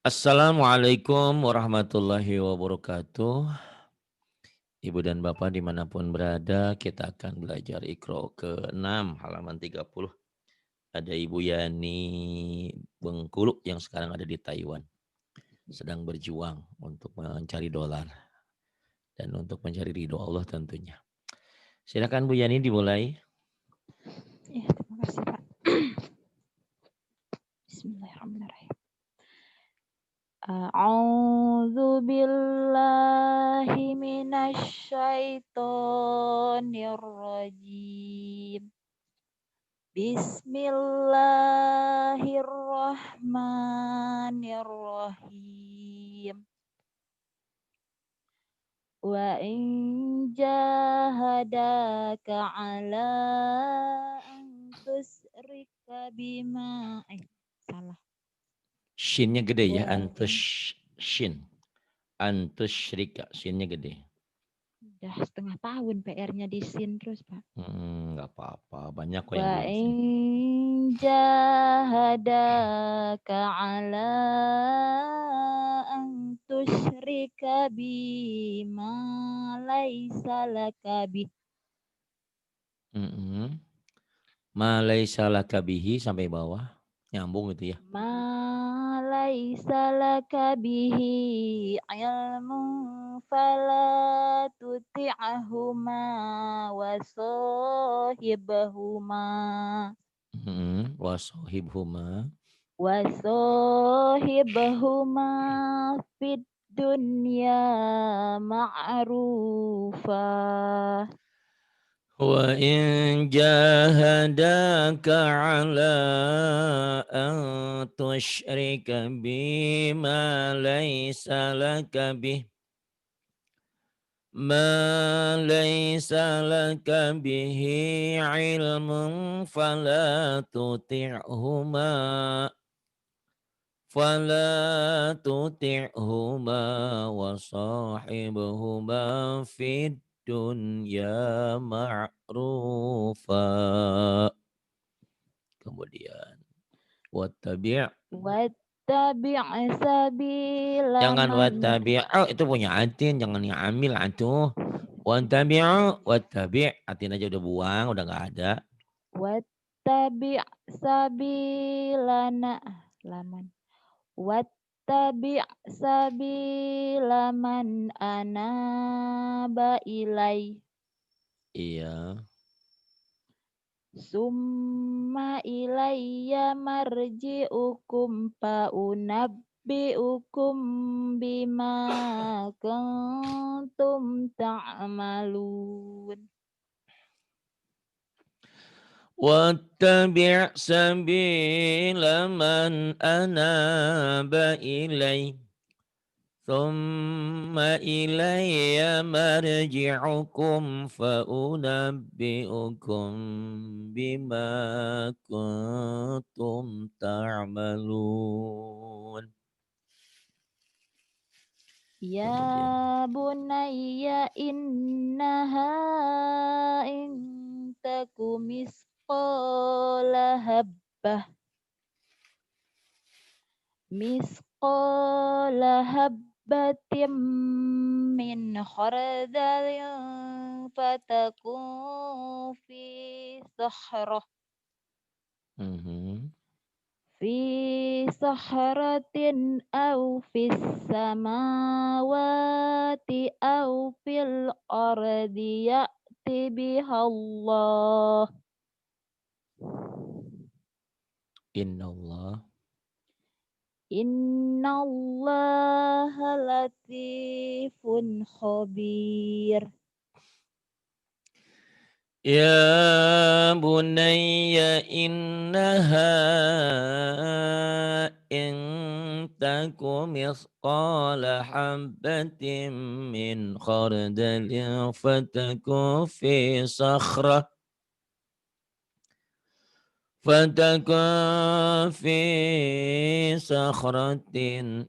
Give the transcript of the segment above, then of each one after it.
Assalamualaikum warahmatullahi wabarakatuh. Ibu dan Bapak dimanapun berada, kita akan belajar Iqra ke-6 halaman 30. Ada Ibu Yani Bengkulu yang sekarang ada di Taiwan. Sedang berjuang untuk mencari dolar dan untuk mencari ridho Allah tentunya. Silakan Bu Yani dimulai. Ya, terima kasih Pak. Bismillahirrahmanirrahim. A'udzu billahi minasy syaithanir rajim. Bismillahirrahmanirrahim. Wa in jahadaka ala an tusyrika bima salah. Shinnya gede ya, Wa antus shin. Antus syrika, shinnya gede. Udah setengah tahun PR-nya di SIN terus, Pak. Nggak apa-apa, banyak kok yang Wa belum shin. in jahadaka ala an tusyrika bima laisa laka bih. Ma laisa laka bihi sampai bawah. Nyambung gitu ya. Ma laisa laka bihi ilmun fala tuti'ahuma wa sahibahuma Wa sahibhuma. Wasahibahuma fid dunya ma'rufa. Wa in jahadaka ala an tusyrika bima laysa laka bih. Ma laysa laka bihi ilmun fala tuti'huma. فلا تطعهما وصاحبهما في الدنيا معروفا. Kemudian wattabi', Wattabi' sabila jangan man wattabi'u itu punya atin, jangan yang amil atuh. Wattabi' atin aja udah buang, udah nggak ada. Wattabi' sabilana laman Wattabi' sabila man anaba ilai. Iya. Summa ilayya marji'ukum fa'unabbi'ukum bima kuntum ta'malun. Wattabi' sabila man anaba ilai. Thumma ilayya marji'ukum fa'unabbi'ukum bima kuntum ta'malun. Ya Kemudian. bunayya innaha in taku misqala habbatin min khardalin fatakun Mhm. fi sahratin aw fis samawati aw fil ardi ya'ti bihallah. Innallah. Innallaha latifun khabir. Ya bunayya innaha in taku misqala habbatin min khardalin fatakun fi sakhratin.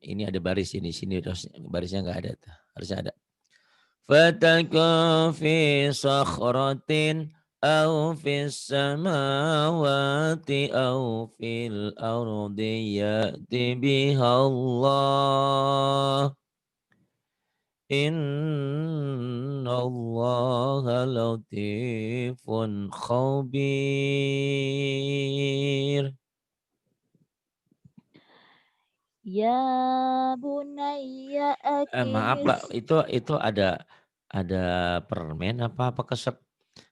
Ini ada baris ini sini barisnya nggak ada tuh. Harusnya ada. Fatakun fi sakhratin أو في السماوات أو في الأرض يأتي بها الله إن الله لطيف خبير. Ya bunayya Maaf Mbak, akimis. itu ada permen apa kesek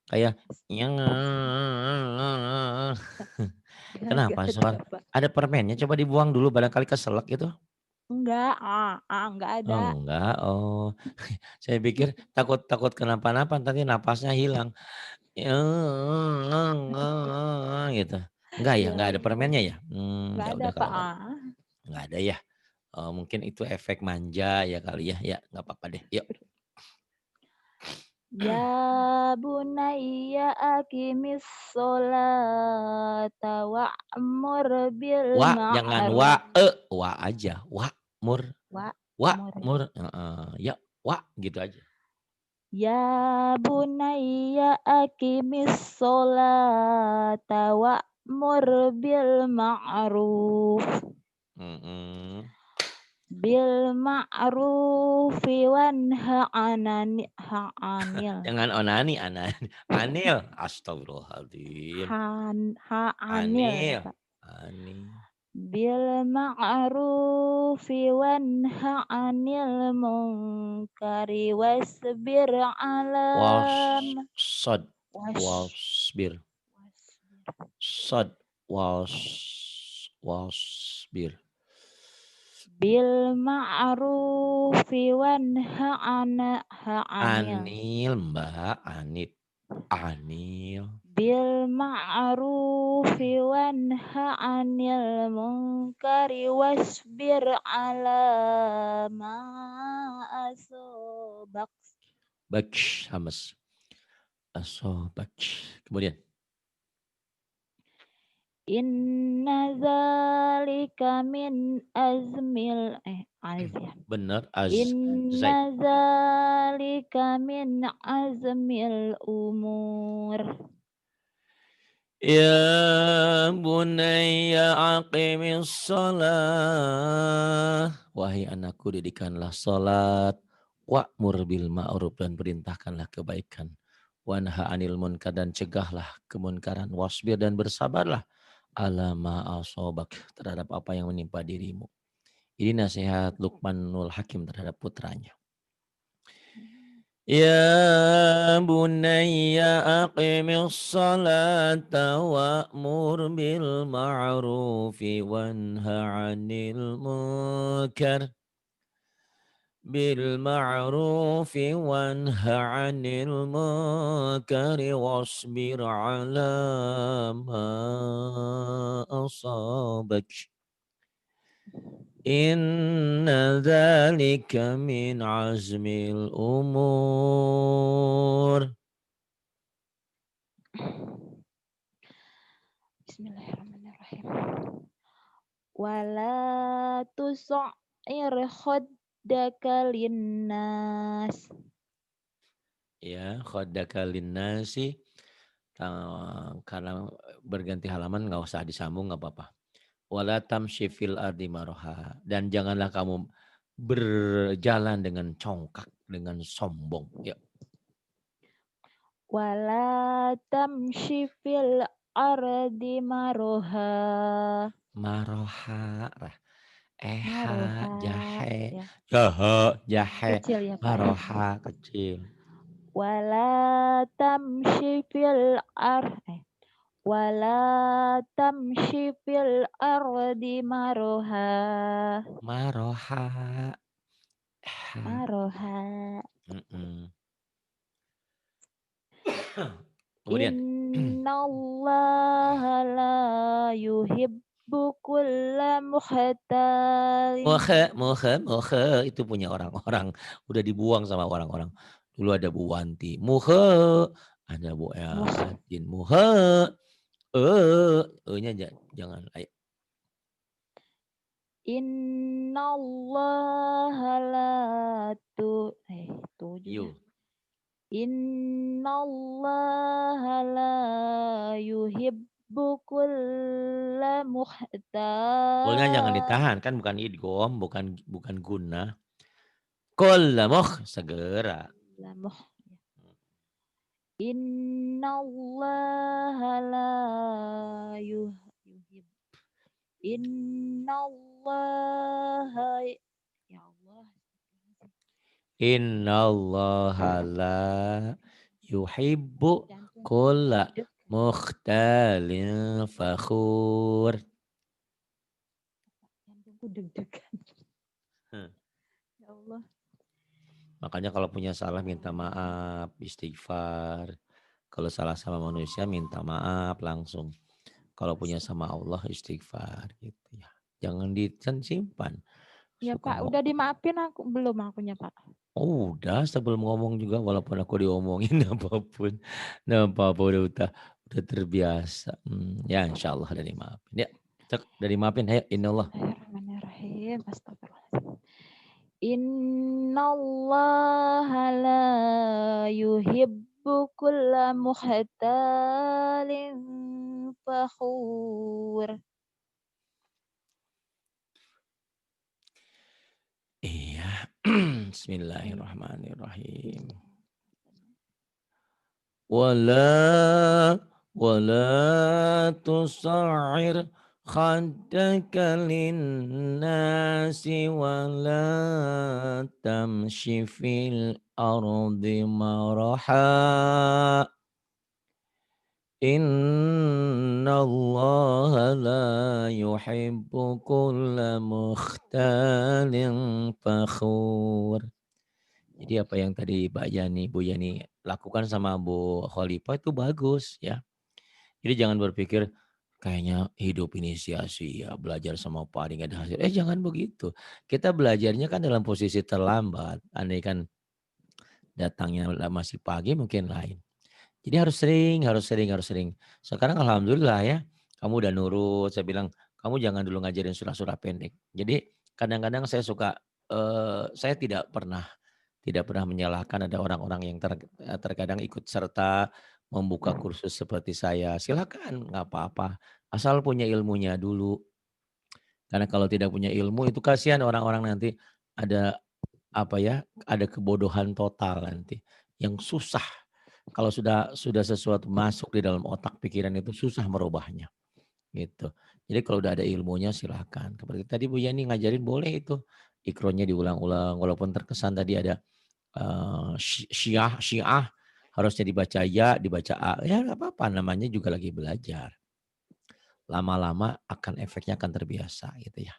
kayak yang Gak kenapa ada, soal Pak. ada permennya coba dibuang dulu barangkali keselak itu. Enggak, enggak ada. Oh enggak, oh saya pikir takut takut kenapa-napa nanti napasnya hilang. Gitu. Enggak ya, Ya enggak ada ampun. permennya ya? Enggak Ya ada, udah Pak. kalau enggak ada ya. Mungkin itu efek manja ya kali ya. Ya enggak apa-apa deh. Yuk. Ya bunayya aqimis sholata wa'mur bil Jangan ma'ruf wa aja. Mur, wa'mur. mur, heeh. Ya, gitu aja. Ya bunayya aqimis sholata wa'mur bil ma'ruf Mhm. wanha 'anil Jangan onani, anil. Astagfirullahaladzim. anil, Anil. Pak. Ani. Bil ma'rufi wanha 'anil munkari wasbir 'ala Was, ma sod, was wasbir. wasbir Sod, was, wasbir. bil ma'rufi wanha 'anil Anil, Mbak. Anit. Anil. bil ma'rufi wanha 'anil munkari wasbir 'ala ma asobak. Baksh, hamas. Baksh. Kemudian. Inna zalika min azmil alif ya. Benar, Inna Zaid. zalika min azmil umur. Ya bunayya aqimis shalah. Wahai anakku, didikkanlah salat. Wa'mur bil ma'ruf, dan perintahkanlah kebaikan. Wanha anil munkar, dan cegahlah kemunkaran. Wasbir, dan bersabarlah. Ala ma asobak, terhadap apa yang menimpa dirimu. Ini nasihat Luqmanul Hakim terhadap putranya. Ya bunayya aqimis salata wa'mur bil ma'rufi wanha 'anil munkar wasbir 'ala ma asabak. Inna dzalika min azmil umur. Bismillahirrahmanirrahim. Wala tusa'ir khaddaka linnas. Ya, khaddaka linnasi, karena berganti halaman nggak usah disambung nggak apa-apa. Wala tamshi fil ardi maroha, dan janganlah kamu berjalan dengan congkak, dengan sombong. Ya, Wala tamshi fil ardi maroha. maroha, eha, Maroha jahe, ya. jahe, Kecil ya, Pak ya. maroha kecil. Wala tamshi fil ar wala tamshi fil ardi maroha. Maroha. Maroha. Mm-mm. Kemudian. Innallaha la yuhibbu kulla mukhtalin. Mohe itu punya orang-orang, udah dibuang sama orang-orang. Dulu ada Bu Wanti, Mohe, ada Bu Muh- Atin, Mohe, nya jangan. Ayo. Innallaha la tu tujuh ya. Yuk. Innallaha la yuhibbu kulla Kulnya jangan muhtal. ditahan, kan bukan idgham, bukan guna. Kullamuh segera. Innallaha la yuhib. Innallaha ya Allah. Innallaha la yuhibbu Jantungku kulla deg-deg. mukhtalin fakhur. Jantungku deg-degan. Hmm. Ya Allah. Makanya kalau punya salah minta maaf, istighfar. Kalau salah sama manusia minta maaf langsung. Kalau punya sama Allah istighfar gitu ya. Jangan disimpan. Ya Suka Pak, udah dimaafin aku belum akunya Pak. udah sebelum ngomong juga walaupun aku diomongin apapun. Udah terbiasa. Ya insya Allah udah dimaafin. Ya, udah dimaafin. Ayo innallah. Bismillahirrahmanirrahim. Astagfirullahaladzim. Innallaha la yuhibbu kulla muhtalin fakhur. Iya. Bismillahirrahmanirrahim. ولا تصعر خدك للناس ولا تمش في الأرض مرحا إن الله لا يحب كل مختال فخور. Jadi apa yang tadi Bu Yani lakukan sama Bu Khalifah itu bagus ya. Jadi jangan berpikir kayaknya hidup ini sia-sia, belajar sama Pak Adi nggak ada hasil. Jangan begitu. Kita belajarnya kan dalam posisi terlambat. Andai kan datangnya masih pagi mungkin lain. Jadi harus sering. Sekarang alhamdulillah ya, kamu udah nurut. Saya bilang kamu jangan dulu ngajarin surah-surah pendek. Jadi kadang-kadang saya suka, saya tidak pernah menyalahkan ada orang-orang yang terkadang ikut serta membuka kursus seperti saya. Silakan, nggak apa-apa. Asal punya ilmunya dulu. Karena kalau tidak punya ilmu itu kasihan orang-orang nanti ada apa ya, ada kebodohan total nanti yang susah. Kalau sudah sesuatu masuk di dalam otak pikiran itu susah merubahnya gitu. Jadi kalau udah ada ilmunya silakan. Seperti tadi Bu Yani ngajarin boleh itu ikronya diulang-ulang walaupun terkesan tadi ada Syiah harusnya dibaca ya, dibaca a. Ya nggak apa-apa, namanya juga lagi belajar. Lama-lama efeknya akan terbiasa gitu ya.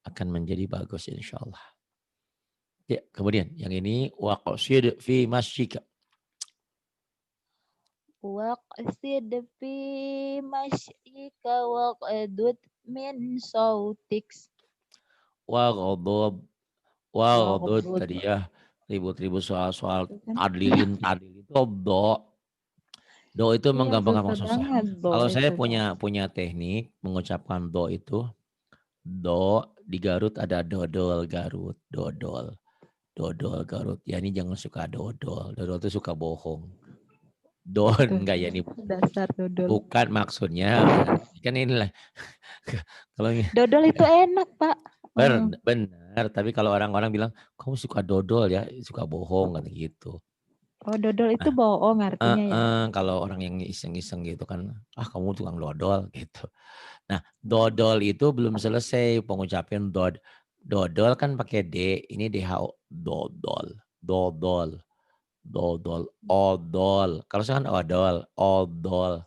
Akan menjadi bagus insya Allah. Ya, kemudian yang ini waqsid fi masjika. Waqsid fi masyika waqdud min sautik. Waghdud waghdud Waqdud. tadi ya ribut-ribut soal Itu kan. tadlilin itu do. Do itu emang Iya gampang-gampang susah susah. banget do Kalau saya itu do. punya teknik mengucapkan do itu, do di Garut ada dodol Garut, dodol. Dodol Garut. Ya ini jangan suka dodol. Dodol itu suka bohong. Don Tuh, enggak ya ini dasar dodol. bukan maksudnya. Kan inilah kalau Dodol itu enak, Pak. benar, tapi kalau orang-orang bilang kamu suka dodol ya, suka bohong kan gitu. Oh, dodol itu Nah, bohong artinya ya. kalau orang yang iseng-iseng gitu kan, kamu tukang dodol gitu. Nah, dodol itu belum selesai pengucapan dodol kan pakai D, ini DHO dodol, dodol. Dodol, odol. Kalau saya kan odol, odol.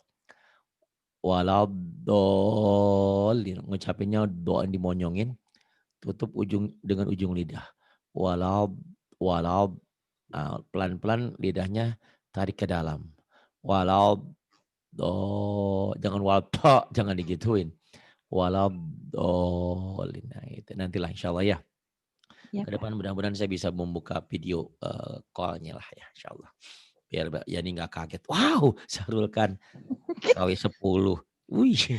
Waladolin. Ngucapinnya doa dimonyongin. Tutup ujung dengan ujung lidah. Walad, walad. Pelan-pelan lidahnya tarik ke dalam. Walad, jangan walto, jangan digituin. Waladolin. Nah itu nantilah insya Allah ya. Ya, Ke Pak. depan mudah-mudahan saya bisa membuka video call-nya lah ya insya Allah. Biar Mbak Yani nggak kaget. Wow, Syahrul kan KW 10. Wih.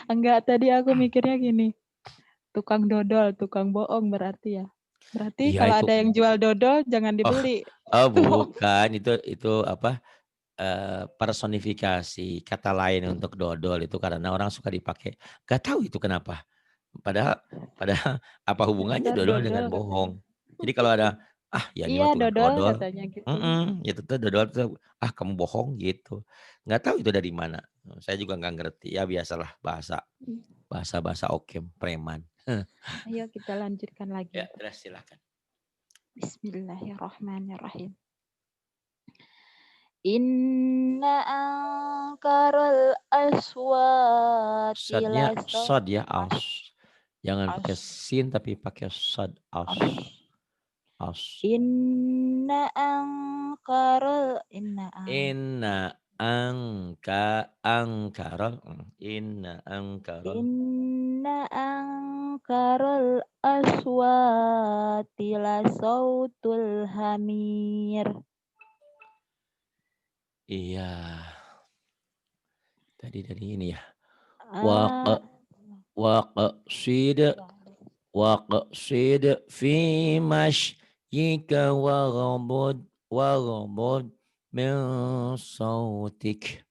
Enggak tadi aku mikirnya gini. Tukang dodol, tukang bohong berarti ya. Berarti Iya kalau itu. ada yang jual dodol jangan Oh, dibeli. oh Tuh. bukan itu apa? Personifikasi kata lain untuk dodol itu karena orang suka dipakai. Gak tahu itu kenapa. Padahal padahal apa hubungannya Dasar dodol dengan dodol katanya. bohong. Jadi kalau ada, "Ah, ya ini Iya mah tukang dodol dodol." katanya gitu. Itu tuh dodol tuh, "Ah, kamu bohong," gitu. Nggak tahu itu dari mana. Saya juga nggak ngerti. Ya biasalah bahasa bahasa-bahasa okem, preman. Ayo kita lanjutkan lagi. Ya, terus silakan. Bismillahirrahmanirrahim. Inna angkarul aswati Shadnya lasau shad ya, as aus. Jangan pakai as sin tapi pakai shad, aus. as. Aus. Inna Angkara, inna angkara. inna angkarul aswati lasautul hamir. Iya, tadi dari ini ya. Waqa Ah, waqsid waqsid fi mashyika waghdud min sautik.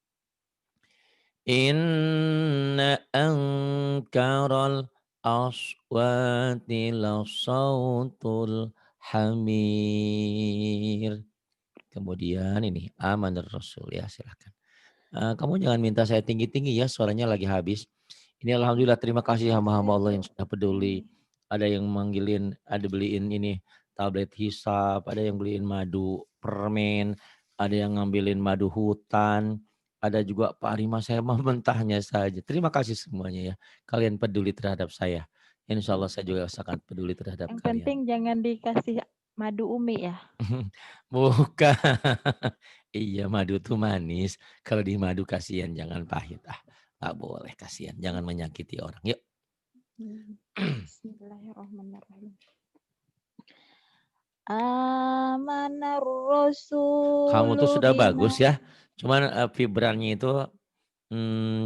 Inna ankaral aswati lasautul hamir. Kemudian ini amanar rasul ya silakan. Kamu jangan minta saya tinggi-tinggi ya suaranya lagi habis. Ini alhamdulillah terima kasih hamba-hamba Allah yang sudah peduli. Ada yang manggilin, ada beliin ini tablet hisap, ada yang beliin madu permen, ada yang ngambilin madu hutan, ada juga Pak Rima saya mah mentahnya saja. Terima kasih semuanya ya. Kalian peduli terhadap saya. Insya Allah saya juga sangat peduli terhadap yang kalian. penting jangan dikasih madu umi ya. Bukan. Iya madu tuh manis. Kalau di madu kasihan jangan pahit. Nggak boleh kasihan. Jangan menyakiti orang. Yuk. Bismillahirrahmanirrahim. Amanar Kamu tuh rasulu sudah bima. bagus ya. Cuman vibrannya itu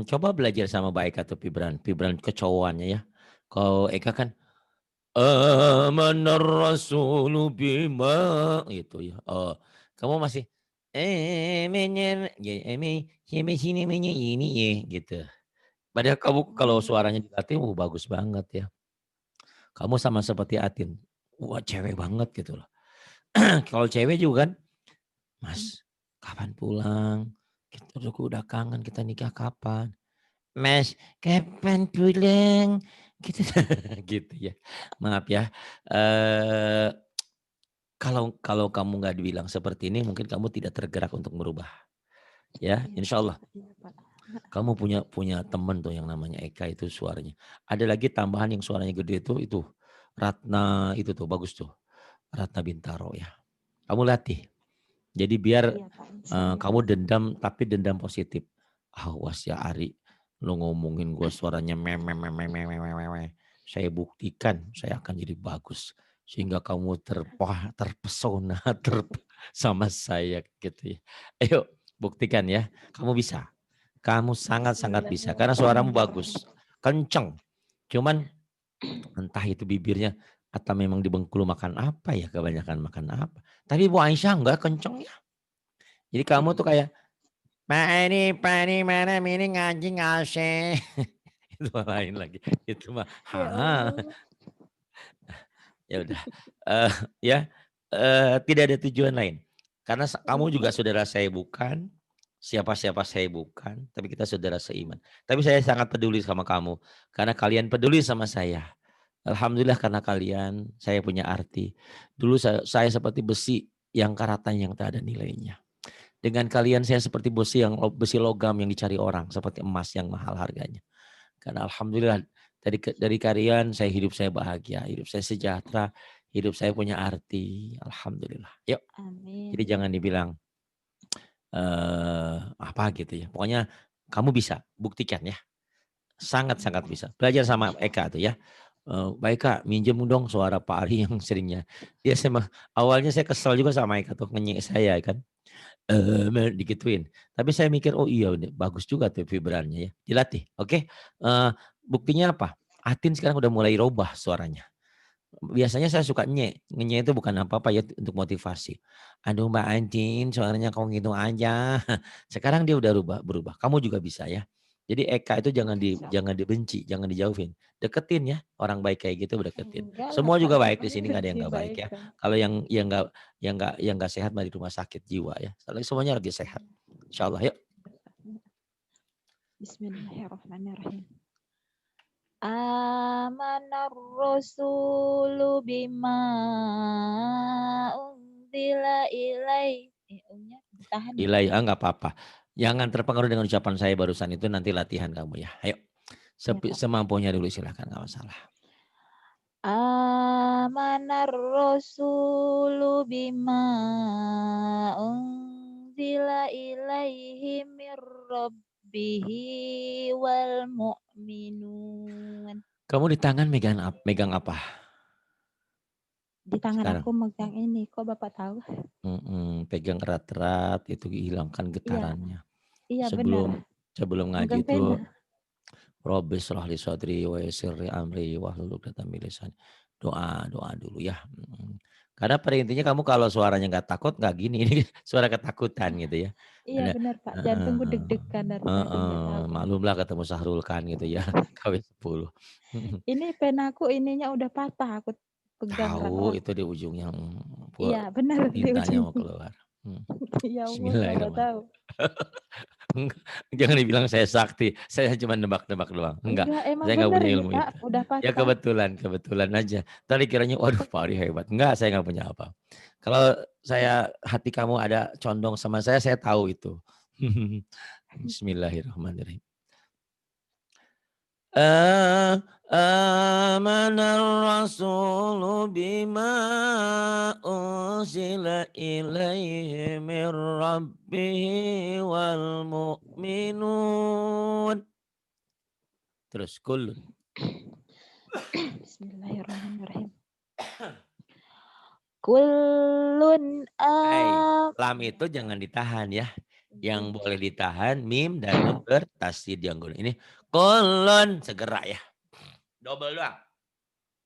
coba belajar sama Mbak Eka tuh vibran kecowokannya ya. Kalau Eka kan amanar rasulu bima gitu ya. Oh, kamu masih ini ya gitu. Padahal kamu kalau suaranya dilatih bagus banget ya. Kamu sama seperti Atin. Wah, cewek banget gitu loh. Kalau cewek juga kan, Mas, kapan pulang? Kita udah kangen, kita nikah kapan? Mas, kapan pulang? Gitu, gitu ya. Maaf ya. Eh, kalau kalau kamu nggak dibilang seperti ini, mungkin kamu tidak tergerak untuk merubah. Ya, Iya, insya Allah. iya, Pak. Kamu punya punya teman tuh yang namanya Eka itu suaranya. Ada lagi tambahan yang suaranya gede itu Ratna itu tuh bagus tuh. Ratna Bintaro ya. Kamu latih. Jadi biar Iya, Pak. Insyaallah. kamu dendam tapi dendam positif. Awas ya Ari, lu ngomongin gue suaranya saya buktikan saya akan jadi bagus sehingga kamu terpesona sama saya gitu ya. Ayo buktikan ya, kamu bisa. Kamu sangat-sangat bisa karena suaramu bagus, Bismillahirrahmanirrahim. kenceng. Cuman entah itu bibirnya atau memang di Bengkulu makan apa ya, kebanyakan makan apa. Tapi Bu Aisyah enggak kenceng ya. Jadi kamu tuh kayak Pak ini mana ini ngaji ngasih. Itu lain lagi. Itu mah Ya ha. Allah. Ya udah. Eh ya tidak ada tujuan lain. Karena kamu juga saudara saya bukan, siapa-siapa saya bukan, tapi kita saudara seiman. Tapi saya sangat peduli sama kamu karena kalian peduli sama saya. Alhamdulillah karena kalian saya punya arti. Dulu saya seperti besi yang karatanya yang tak ada nilainya. Dengan kalian saya seperti besi logam yang dicari orang, seperti emas yang mahal harganya. Karena alhamdulillah dari kalian hidup saya bahagia, hidup saya sejahtera, hidup saya punya arti. Alhamdulillah. Yuk, jadi Amin. jangan dibilang apa gitu ya. Pokoknya kamu bisa, buktikan ya. Sangat-sangat bisa. Belajar sama Eka tuh ya. Baik Kak, minjem dong suara Pak Ari yang seringnya. Awalnya saya kesel juga sama Eka tuh ngenyek saya kan. Digituin. Tapi saya mikir, oh iya bagus juga tuh vibrannya ya. Dilatih, oke. Buktinya apa? Atin sekarang udah mulai robah suaranya. Biasanya saya suka nye itu bukan apa-apa ya untuk motivasi. "Aduh Mbak Antin suaranya kok gitu aja." Sekarang dia udah berubah, kamu juga bisa ya. Jadi Eka itu jangan Insyaallah. dibenci, jangan dijauhin. Deketin ya, orang baik kayak gitu deketin. Enggak lah Semua Kak, juga baik siapa di yang sini, nggak ada yang benci nggak baik baik ya. kan. Kalau yang nggak sehat mah di rumah sakit jiwa ya. Soalnya semuanya lagi sehat. Insyaallah yuk. Bismillahirrahmanirrahim. Amanar rasulu bima unzila ilai. Nya ditahan ya Kak Ilai, ya. nggak apa-apa. Jangan terpengaruh dengan ucapan saya barusan itu, nanti latihan kamu ya. Ayo. Iya Kak. Semampunya dulu silahkan, nggak masalah. Amanar rasulu bima unzila ilaihi mir rabbihi wal mu'minun. Kamu di tangan megang apa Di tangan sekarang? aku megang ini, kok Bapak tahu? Pegang erat-erat itu hilangkan Iya, getarannya. iya benar. Sebelum sebelum ngaji Megang itu pena. Robbi shrah li sadri wa yassir li amri wahlul 'uqdatam min lisani. Doa dulu ya. Karena pada intinya kamu kalau suaranya nggak takut nggak gini, ini suara ketakutan gitu ya. Iya Ada benar Pak, jantungku heeh, deg-degan dari tadi nggak heeh, tahu kenapa. maklumlah ketemu Sahrul Kan gitu ya, KW 10. Ini penaku ininya udah patah, aku pegang kan. Tahu Oh itu di ujungnya, iya benar di tintanya ujung. mau keluar. Mmm, Ya ampun Bapak Bismillahirrahmanirrahim. tahu. Enggak, jangan dibilang saya sakti, saya cuma nebak-nebak doang. Enggak, Enggak, emang saya nggak benar punya ini ilmu Kak, itu. udah Ya patah. kebetulan aja. Tadi kiranya, waduh Pak Ari hebat. Enggak, saya nggak punya apa. Kalau saya hati kamu ada condong sama saya tahu itu. Bismillahirrahmanirrahim. Amanar rasulu bima unsila ilaihi mir rabbihi wal mu'minun. Terus kullun. Bismillahirrahmanirrahim. Kullun Lam itu jangan ditahan ya. Yang boleh ditahan mim dan nun bertasdid yang guna. Ini kullun segera ya. Double doang.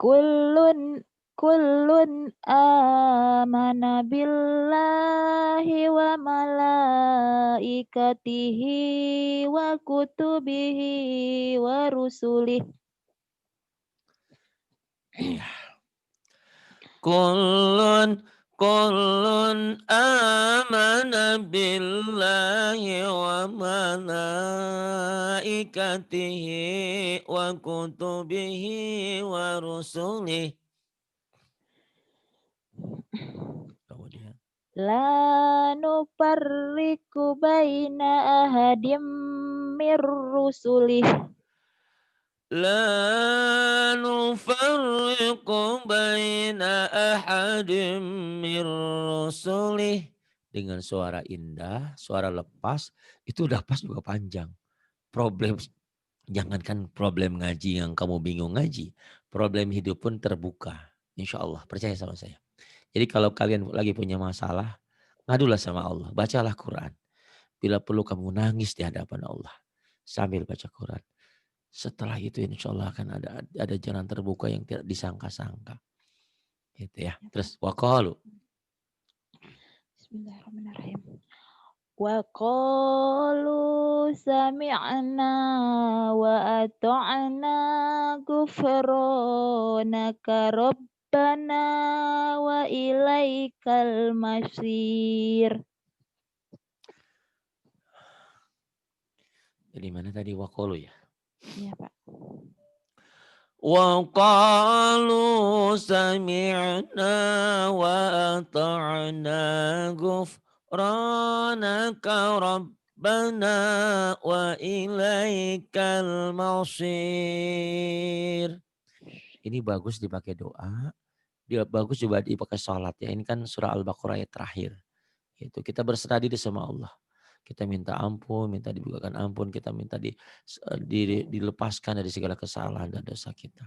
kullun kullun amana billahi wa malaikatihi wa kutubihi wa rusulih. Iya. Kullun amana billahi wa malaikatihi wa kutubihi wa rusulih. Kemudian. La nufarriqu baina ahadim mir rusulih. La nufarriqu baina ahadim mir rusulih. Dengan suara indah, suara lepas, itu udah pas juga panjang. Problem, jangankan problem ngaji yang kamu bingung ngaji, problem hidup pun terbuka. Insya Allah, percaya sama saya. Jadi kalau kalian lagi punya masalah, ngadulah sama Allah, bacalah Quran. Bila perlu kamu nangis di hadapan Allah sambil baca Quran. Setelah itu insya Allah akan ada jalan terbuka yang tidak disangka-sangka. Gitu ya. Ya, Pak. Terus waqalu. Bismillahirrahmanirrahim. Wa qalu sami'na wa ata'na ghufranaka rabbana wa ilaikal masir. Jadi mana tadi waqalu ya? Iya Pak. وقالوا سمعنا وأطعنا غفرانك ربنا وإليك المصير. Ini bagus dipakai doa, dia bagus juga dipakai sholat ya. Ini kan surah Al-Baqarah ayat terakhir. Gitu. Kita berserah diri sama Allah. Kita minta ampun, minta dibukakan ampun, kita minta dilepaskan dari segala kesalahan dan dosa kita.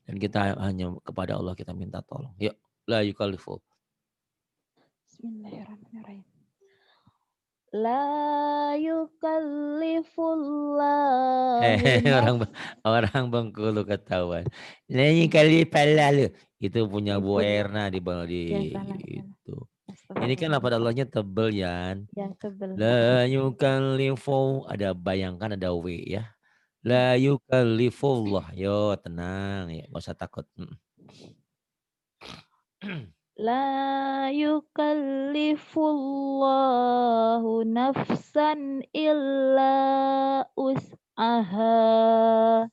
Dan kita hanya kepada Allah kita minta tolong. Yuk, la yukallifu. Bismillahirrahmanirrahim. La yukallifullahu Hehehe, nafs. orang Bengkulu ketahuan. La yukallifu lalu. Itu punya Bu Ibunya. Erna di bawah di Ya salah salah. itu. Ini kan Astagfirullah. lafaz Allahnya tebel ya. Ya tebel. La yukallifu ada bayangkan ada W ya. Ya. La yukallifullah. Yo tenang ya, nggak usah takut. La yukallifullahu nafsan illa us'aha.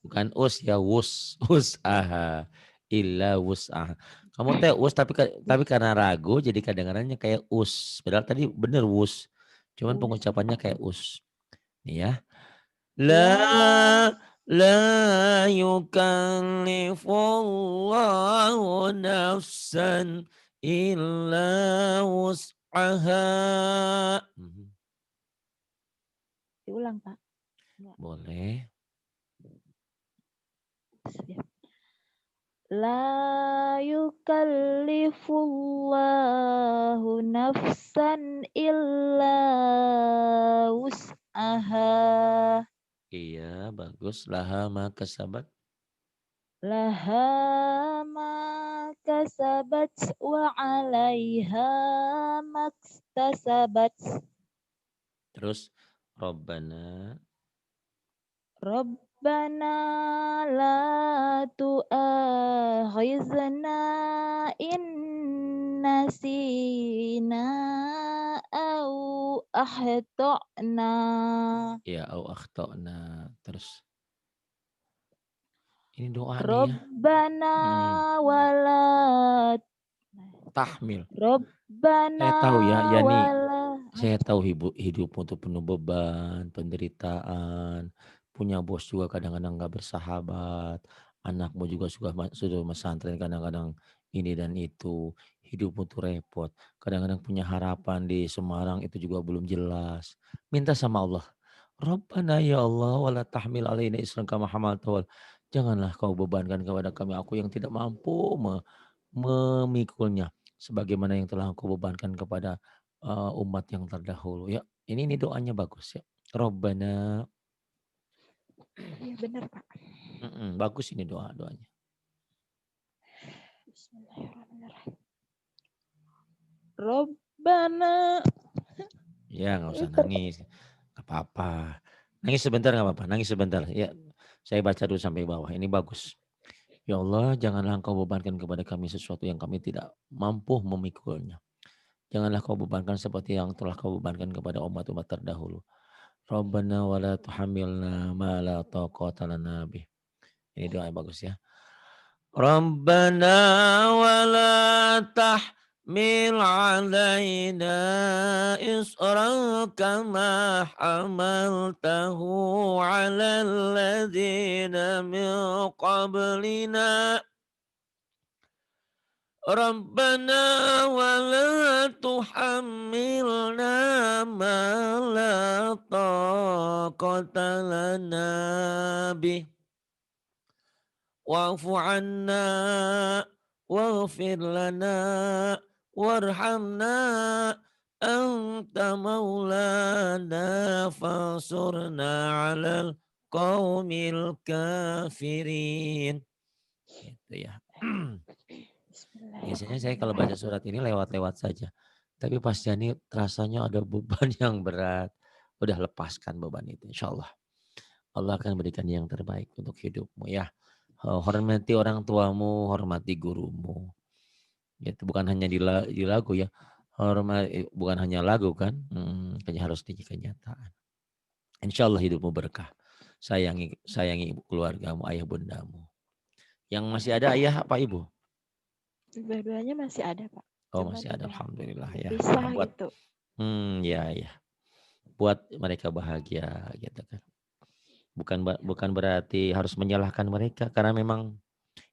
Bukan us ya wus, usaha illa wus'ah. Kamu teh us tapi karena ragu jadi kadang-kadangnya kayak us. Padahal tadi bener wus. Cuman Us. pengucapannya kayak us. Nih ya. La La yukallifullahu nafsan illa wus'aha. diulang Pak. Enggak. Boleh. Ya. La yukallifullahu nafsan illa wus'aha. Iya, bagus. Laha ma kasabat. Laha ma kasabat wa 'alaiha maktasabat. Terus Rabbana. Rabbana la tu'akhizna in nasina au akhtana. Ya au akhtana. Terus ini doa nih ya. Rabbana Hmm, wala tahmil. Rabbana Saya tahu ya, Yani. wala Saya tahu hidup untuk penuh beban, penderitaan. Punya bos juga kadang-kadang nggak bersahabat. Anakmu juga sudah pesantren kadang-kadang ini dan itu. Hidupmu tuh repot. Kadang-kadang punya harapan di Semarang itu juga belum jelas. Minta sama Allah. Rabbana ya Allah wala tahmil alaina isran kama hamaltawal. Janganlah kau bebankan kepada kami aku yang tidak mampu memikulnya sebagaimana yang telah Engkau bebankan kepada umat yang terdahulu ya. Ini doanya bagus ya. Robbana, Iya benar Pak. bagus ini doanya. Bismillahirrahmanirrahim. Rabbana. Ya nggak usah nangis, nggak apa-apa. Nangis sebentar nggak apa-apa, nangis sebentar. Ya, saya baca dulu sampai bawah. Ini bagus. Ya Allah, janganlah Engkau bebankan kepada kami sesuatu yang kami tidak mampu memikulnya. Janganlah kau bebankan seperti yang telah kau bebankan kepada umat-umat terdahulu. Rabbana wa la tuhammilna ma la taqata lana bih. Ini doa yang bagus ya. Rabbana wa la tahmil alaina isran kama hamaltahu ala alladhina min qablina. Rabbana wa la tuhammilna ma la taqata lana bih. Wa'fu anna waghfir lana warhamna anta maulana fansurna 'alal qaumil kafirin. Gitu ya. Biasanya saya kalau baca surat ini lewat-lewat saja. Tapi pas Jani rasanya ada beban yang berat. Udah lepaskan beban itu insya Allah. Allah akan berikan yang terbaik untuk hidupmu ya. Hormati orang tuamu, hormati gurumu. Gitu. Bukan hanya di lagu ya. Bukan hanya lagu kan. Harus di kenyataan. Insya Allah hidupmu berkah. Sayangi keluargamu, ayah bundamu. Yang masih ada ayah apa ibu? Dua-duanya masih ada Pak. Oh Cuman masih ada, udah alhamdulillah ya. pisah Buat, gitu. ya. Buat mereka bahagia gitu kan. Bukan berarti harus menyalahkan mereka karena memang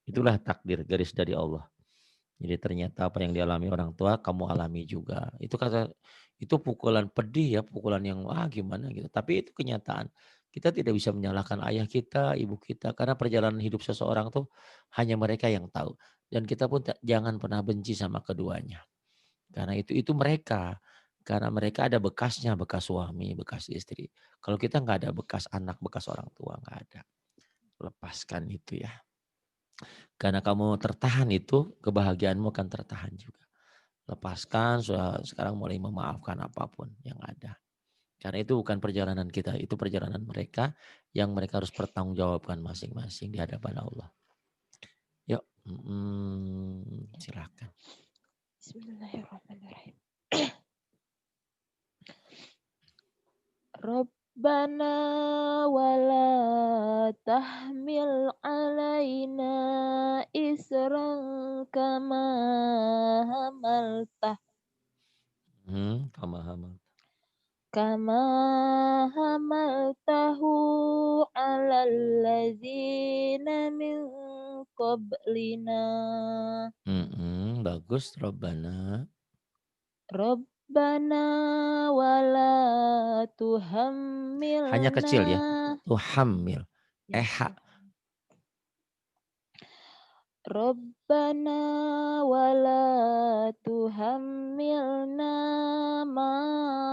itulah takdir garis dari Allah. Jadi ternyata apa yang dialami orang tua kamu alami juga. Itu pukulan pedih ya, pukulan yang gimana gitu. Tapi itu kenyataan. Kita tidak bisa menyalahkan ayah kita, ibu kita karena perjalanan hidup seseorang tuh hanya mereka yang tahu. Dan kita pun jangan pernah benci sama keduanya. Karena itu mereka. Karena mereka ada bekasnya, bekas suami, bekas istri. Kalau kita nggak ada bekas anak, bekas orang tua nggak ada. Lepaskan itu ya. Karena kamu tertahan itu, kebahagiaanmu akan tertahan juga. Lepaskan, sekarang mulai memaafkan apapun yang ada. Karena itu bukan perjalanan kita, itu perjalanan mereka yang mereka harus pertanggungjawabkan masing-masing di hadapan Allah. Yuk, silakan. Bismillahirrahmanirrahim. Rabbana wala tahmil alaina isran kama hamaltah Pemahaman. kama hamaltahu alal ladzina min qablina. Bagus, Rabbana. Rabbana wala Hanya kecil ya. tuhammilna. Tuhammil. Ya, Eha. Rabbana wala tuhammilna ma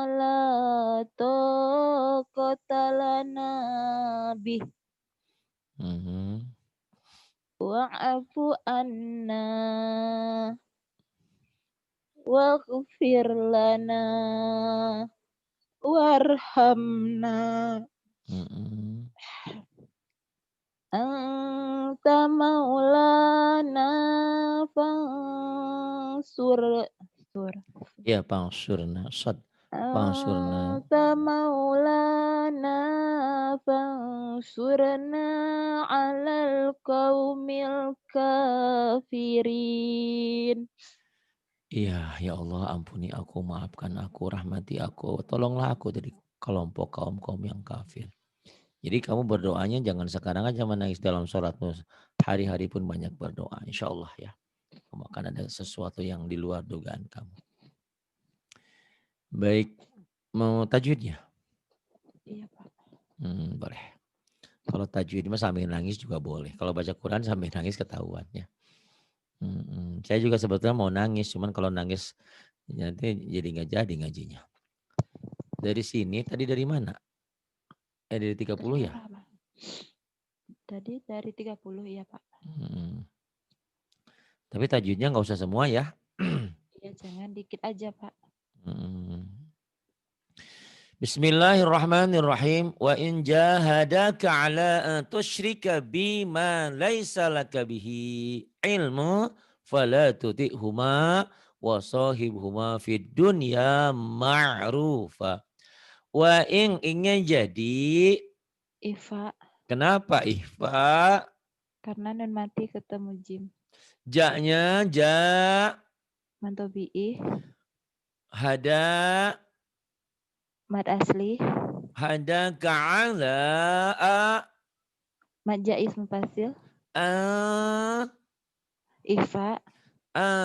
la taqata lana bih wa'fu anna waghfir lana warhamna anta maulana fansur Ya, pangsurna. Pangsurna. anta maulana fansurna alal qaumil kafirin. Iya, ya Allah, ampuni aku, maafkan aku, rahmati aku. Tolonglah aku dari kelompok kaum-kaum yang kafir. Jadi kamu berdoanya jangan sekarang aja menangis dalam sholatmu. Hari-hari pun banyak berdoa. Insya Allah ya. Kamu akan ada sesuatu yang di luar dugaan kamu. Baik, mau tajwidnya? Iya, Pak. Boleh. Kalau tajwid mah sambil nangis juga boleh. Kalau baca Quran sambil nangis ketahuan ya. Saya juga sebetulnya mau nangis, cuman kalau nangis nanti jadi nggak jadi ngajinya. Dari sini tadi dari mana? Dari 30 ya? Tadi dari 30 ya Pak. Tapi tajwidnya nggak usah semua ya. Iya, jangan dikit aja Pak. Bismillahirrahmanirrahim. Wa in jahadaka ala an tusyrika bima laisa laka bihi ilmu fala tuti'huma wa sahibhuma fid dunya ma'rufa. Wa in ingin jadi Ifa. Kenapa ihfa? Karena nun mati ketemu jim. Ja-nya ja. Mantobi'i. Hada. Mad asli. Hada ka'ala. A. Mad jais mufasil. A. Ifa.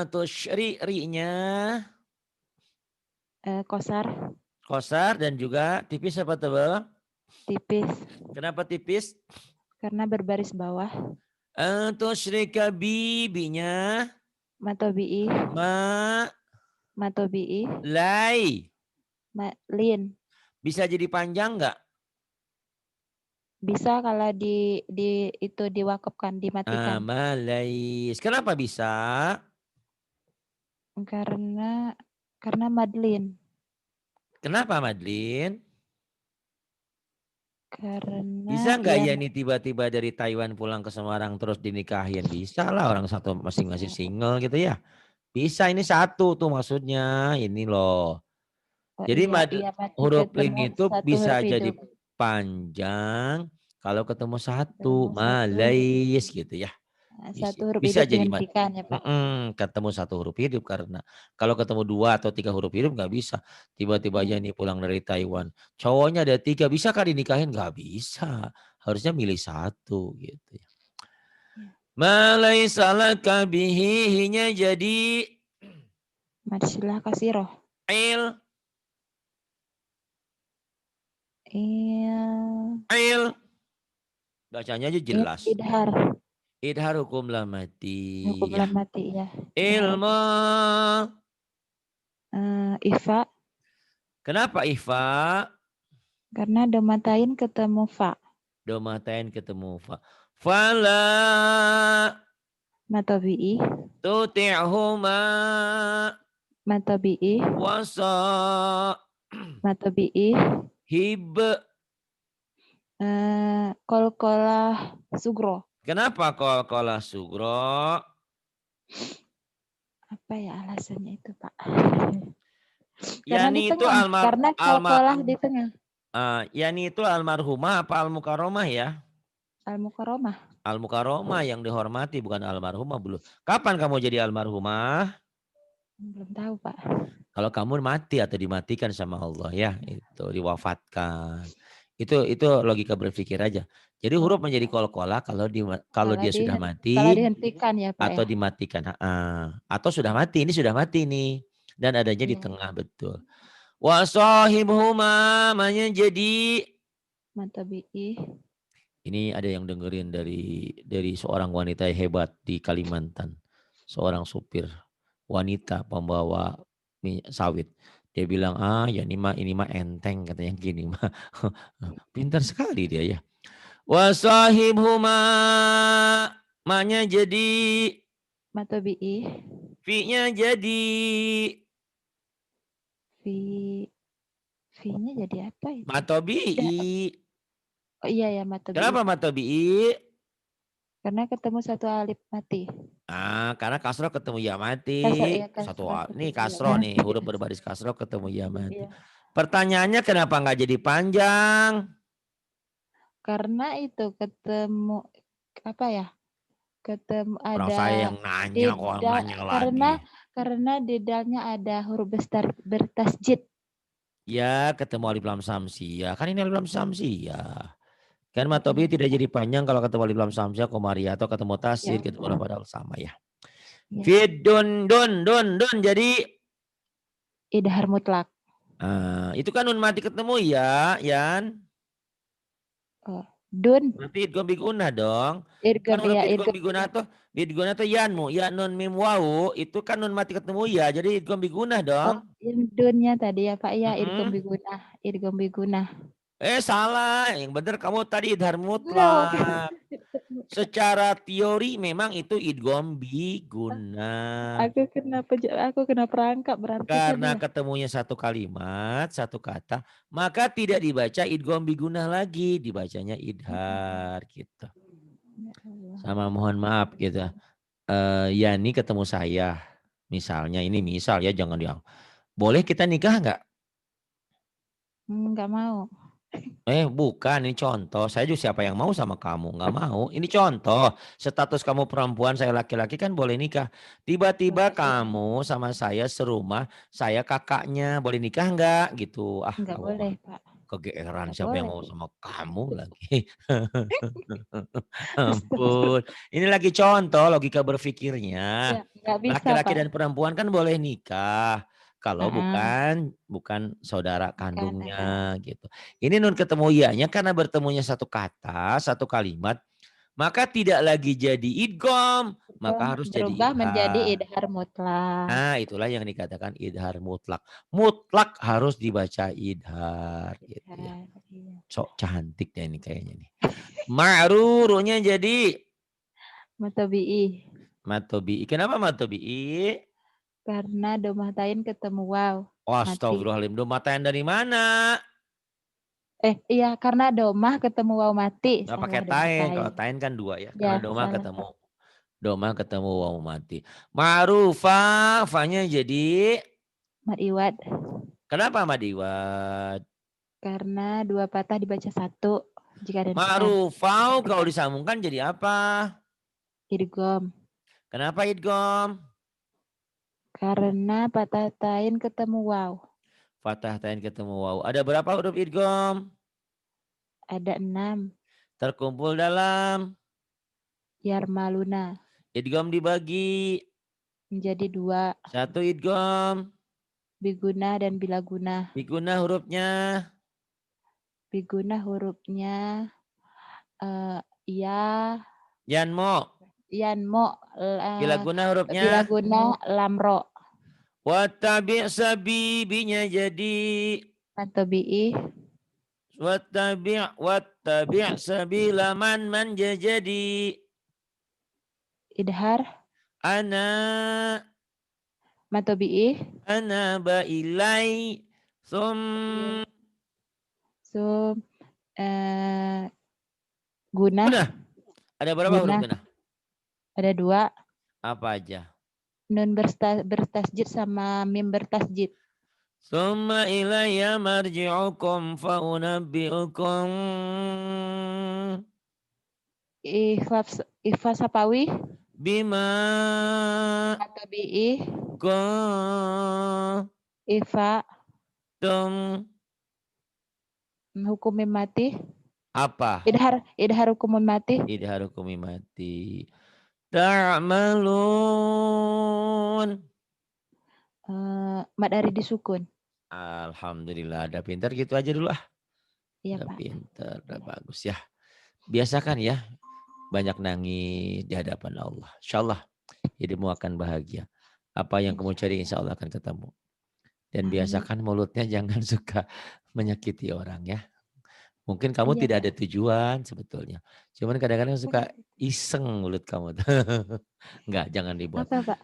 Tusyri-ri-nya. Kosar. Kosar dan juga tipis apa tebal? Tipis. Kenapa tipis? Karena berbaris bawah. Tusyrika bi-nya. Matobi'i. Matobi'i. Lai. Lin. Bisa jadi panjang nggak? Bisa kalau itu diwakafkan, dimatikan. Malais. Kenapa bisa? Karena madlin. Kenapa Madlin? Karena Bisa nggak ya ini tiba-tiba dari Taiwan pulang ke Semarang terus dinikahin? Bisa lah, orang satu masing-masing single gitu ya. Bisa, ini satu tuh maksudnya. Ini loh. Jadi huruf lin itu bisa jadi panjang kalau ketemu satu. Malais gitu ya. Satu huruf Bisa hidup jadi dihentikan ya Pak. ketemu satu huruf hidup, karena kalau ketemu 2 atau 3 huruf hidup nggak bisa. Tiba-tiba aja nih pulang dari Taiwan. Cowoknya ada 3, bisa kan dinikahin? Nggak bisa. Harusnya milih satu gitu ya. Malaisa laka bihi-nya jadi Marsilah kasiroh. il. Il. Bacanya aja jelas. Idhar. Idhar hukum lamati. Hukum lamati ya. Ilmu. Ifa. Kenapa ifa? Karena domatain ketemu fa. Domatain ketemu fa. Fala. Matobi'i. Tuti'huma Matobi'i. wasa Matobi'i. hib. Kolkolah sugro. Kenapa qalqalah sugro? Apa ya alasannya itu, Pak? Karena di Yani itu tengah. Karena kolkolah di tengah. Yani itu almarhumah apa almukaromah ya? Al-Mukarramah. Almukaromah yang dihormati bukan almarhumah belum. Kapan kamu jadi almarhumah? Belum tahu, Pak. Kalau kamu mati atau dimatikan sama Allah ya, itu diwafatkan. Itu logika berpikir aja. Jadi huruf menjadi qalqalah kalau dia sudah Kalau mati dihentikan ya, Pak atau ya. dimatikan. Atau sudah mati, ini sudah mati nih. Dan adanya di Iya. tengah betul. Wa sahibhuma jadi Matobi'i. ini ada yang dengerin dari seorang wanita yang hebat di Kalimantan. Seorang supir wanita pembawa sawit. Dia bilang, ya ini mah enteng katanya gini mah. Pintar sekali dia ya. Wasahibhuma maknya jadi Matobi'i. fi-nya jadi V-nya jadi apa itu? matobi'i. Oh iya ya, Matobi'i. Kenapa matobi'i? Karena ketemu satu alif mati. Karena kasroh ketemu ya mati. Iya, kasrah Ini ketemu ya kasroh nih, mati. huruf berbaris kasroh ketemu ya mati. Iya. Pertanyaannya kenapa nggak jadi panjang? Karena itu ketemu apa ya? Ketemu Orang ada saya yang nanya kok nanya lagi. karena di dalamnya ada huruf besar bertasjid. Ya ketemu alif lam samsiyah. Kan ini alif lam samsiyah. Kan matobi tidak jadi panjang kalau ketemu alif lam samsiyah komaria atau ketemu tasir Ya. ketemu padahal sama ya. Ya. Fit don jadi Idhar mutlak. itu kan nun mati ketemu ya, Yan. Oh, dun. Berarti idgham bigunah dong. Kan Idgham huruf ya, idgham idgham. bigunah tuh yanmu, ya nun mim wawu itu kan nun mati ketemu ya, jadi idgham bigunah Oh, dong. yang dunnya tadi ya, Pak ya, idgham Mm-mm. bigunah, idgham bigunah. Salah, yang benar kamu tadi idhar Enggak. mutlak. Secara teori memang itu idgham bigunah. Aku kena perangkap berarti kan Karena ya. ketemunya satu kalimat, satu kata, maka tidak dibaca idgham bigunah lagi, dibacanya idhar gitu. Ya Allah. Sama mohon maaf gitu. Yani ketemu saya. Misalnya ini misal ya jangan yang boleh kita nikah nggak? Enggak mau. Bukan, ini contoh. Saya juga siapa yang mau sama kamu? Nggak mau. Ini contoh. Status kamu perempuan, saya laki-laki kan boleh nikah. Tiba-tiba Boleh, iya. kamu sama saya serumah, saya kakaknya. Boleh nikah nggak? Gitu. Enggak Kamu mah boleh, Pak. kegeeran Enggak siapa yang boleh. mau sama kamu lagi. Ampun. Ini lagi contoh logika berpikirnya. Ya, enggak bisa, Laki-laki Pak. dan perempuan kan boleh nikah. Kalau Heeh. bukan saudara Bukan, kandungnya gitu. Ini nun ketemu ianya karena bertemunya satu kata, satu kalimat, maka tidak lagi jadi idgham, maka harus jadi Berubah menjadi idhar. idhar mutlak. Itulah yang dikatakan idhar mutlak. Mutlak harus dibaca idhar gitu ya. Idhar, iya. Sok cantik deh ini kayaknya nih. Ma'rurunya jadi Matobi'i. matobi'i. Kenapa matobi'i? Karena domatain ketemu waw. Mati. Astagfirullahaladzim. Domatan dari mana? Iya, karena domah ketemu waw mati. Nggak pakai Salah tain. Kalau domatain. tain kan dua ya. Ya, Karena doma salah, ketemu. Pak. Doma ketemu waw mati. Ma'rufah. Fanya jadi. Madiwad. Kenapa madiwad? Karena dua patah dibaca satu. Jika dihentikan. Ma'rufah kalau disambungkan jadi apa? Idgham. Kenapa idgham? Karena patah tain ketemu waw. Fathah tain ketemu waw. Ada berapa huruf idgham? Ada 6. Terkumpul dalam Yarmaluna. idgham dibagi. Menjadi 2. Satu idgham. Biguna dan bilaguna. Biguna hurufnya. Biguna hurufnya ya. Yanmo. Yanmo. Bilaguna hurufnya. Bilaguna lamro. Wattabi' sabibinya jadi. Matobi'i. Wattabi' sabila man jadi. idhar, Ana matobi'ih, ba ilai. iya. Sum Sum, gunah, gunah. Ada berapa huruf gunah, gunah? ada 2. Apa aja? Nun bertasjid sama mim bertasjid. Summa ilayya marji'ukum faunabbi'ukum Ifa sapawi, bima matobi'ih, kuntum ifa, hukum mim mati, apa? idhar hukum mim mati, Idharukum mati. Ta'malun. mad ari disukun. Alhamdulillah, ada pintar gitu aja dulu ah. Iya, Udah Pak. pintar, udah Iya. bagus ya. Biasakan ya, banyak nangis di hadapan Allah. Insya Allah hidupmu akan bahagia. Apa yang kamu cari insya Allah akan ketemu. Dan Amin. biasakan mulutnya jangan suka menyakiti orang ya. Mungkin kamu Iya, tidak Pak. ada tujuan sebetulnya. Cuman kadang-kadang suka iseng mulut kamu. Enggak, jangan dibuat. Apa, Pak?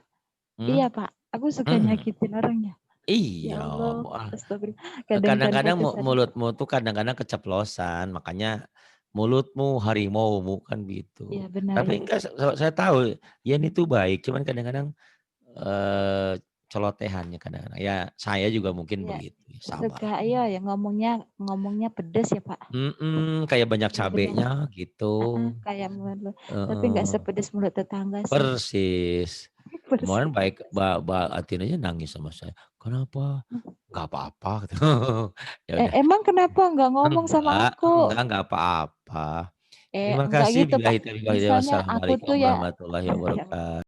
Hmm? Iya, Pak. Aku suka Hmm. nyakitin orangnya. Iya, Ya Allah, Mbak. astagfirullah. Kadang tanpa Kadang-kadang kesadar. mulutmu tuh kadang-kadang keceplosan, makanya mulutmu harimaumu kan Iya, gitu. benar. Tapi enggak, saya tahu Yen itu baik, cuman kadang-kadang celotehannya kadang-kadang. Ya saya juga mungkin Iya, begitu, sama lah. suka iya ya ngomongnya pedes ya, Pak. Kayak banyak Iya, benar. cabenya gitu. Kayak mulut. Tapi nggak Heeh. sepedes mulut tetangga sih. Persis. Kemarin Persis. baik Mbak Atin aja nangis sama saya. Kenapa? Gak apa-apa. Gitu. Ya udah. Emang kenapa nggak ngomong sama aku? Enggak apa-apa. Terima Enggak kasih. gitu, Pak. Billahi taufiq wal hidayah. Misalnya aku Wassalamualaikum tuh ya warahmatullahi wabarakatuh.